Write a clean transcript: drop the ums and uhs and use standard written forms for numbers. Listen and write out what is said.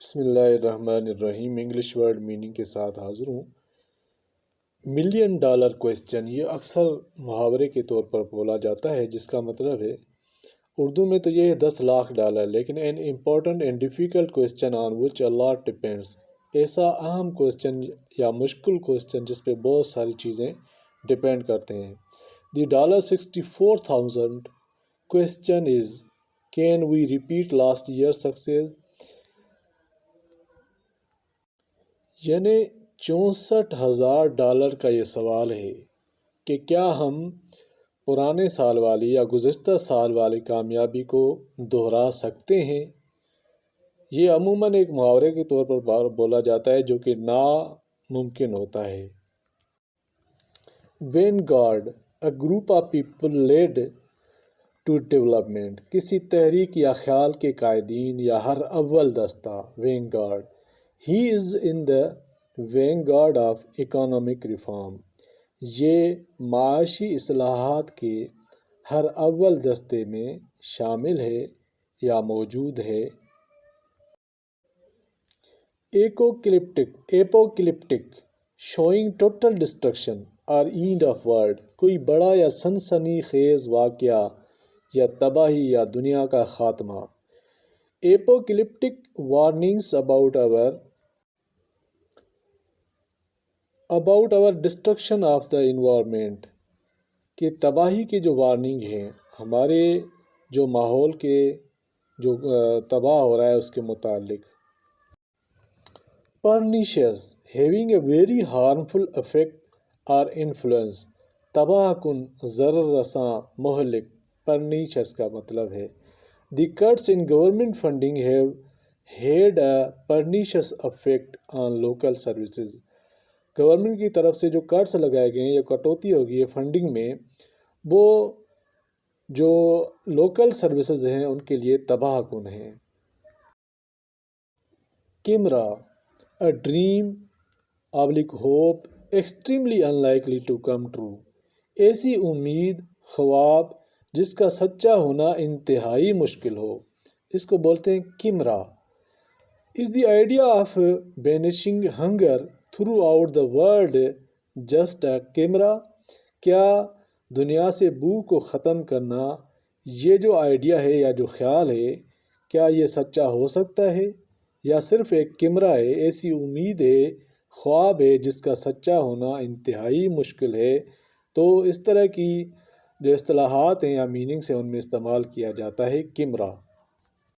بسم اللہ الرحمن الرحیم۔ انگلش ورڈ میننگ کے ساتھ حاضر ہوں۔ ملین ڈالر کویسچن، یہ اکثر محاورے کے طور پر بولا جاتا ہے، جس کا مطلب ہے اردو میں تو یہ ہے 10 لاکھ ڈالر، لیکن an important and difficult question on which a lot depends، ایسا اہم کویسچن یا مشکل کویسچن جس پہ بہت ساری چیزیں ڈپینڈ کرتے ہیں۔ دی $64,000 question is can we repeat last year's success، یعنی $64,000 کا یہ سوال ہے کہ کیا ہم پرانے سال والی یا گزشتہ سال والی کامیابی کو دہرا سکتے ہیں۔ یہ عموماً ایک محاورے کے طور پر بولا جاتا ہے جو کہ ناممکن ہوتا ہے۔ Vanguard, a group of people lead to development, کسی تحریک یا خیال کے قائدین یا ہر اول دستہ۔ Vanguard, he is in the Vanguard of economic reform, یہ معاشی اصلاحات کے ہر اول دستے میں شامل ہے یا موجود ہے۔ ایپوکلپٹک، شوئنگ ٹوٹل ڈسٹرکشن اور اینڈ آف ورلڈ، کوئی بڑا یا سنسنی خیز واقعہ یا تباہی یا دنیا کا خاتمہ۔ Apocalyptic warnings about our destruction of the environment, کہ تباہی کی جو وارننگ ہے ہمارے جو ماحول کے جو تباہ ہو رہا ہے اس کے متعلق۔ Pernicious, having a very harmful effect اور انفلوئنس، تباہ کن، ضرر رساں، مہلک۔ پرنیشیس کا مطلب ہے the cuts in government funding have had a pernicious effect on local services, government کی طرف سے جو کٹس لگائے گئے ہیں یا کٹوتی ہوگی ہے فنڈنگ میں، وہ جو لوکل سروسز ہیں ان کے لیے تباہ کن ہیں۔ Camera, a dream hope extremely unlikely to come true، ایسی امید، خواب جس کا سچا ہونا انتہائی مشکل ہو، اس کو بولتے ہیں camera. Is the idea of banishing hunger throughout the world just a chimera، کیا دنیا سے بھوک کو ختم کرنا یہ جو آئیڈیا ہے یا جو خیال ہے، کیا یہ سچا ہو سکتا ہے یا صرف ایک کیمرا ہے، ایسی امید ہے، خواب ہے جس کا سچا ہونا انتہائی مشکل ہے۔ تو اس طرح کی جو اصطلاحات ہیں یا میننگس ہیں ان میں استعمال کیا جاتا ہے کیمرا۔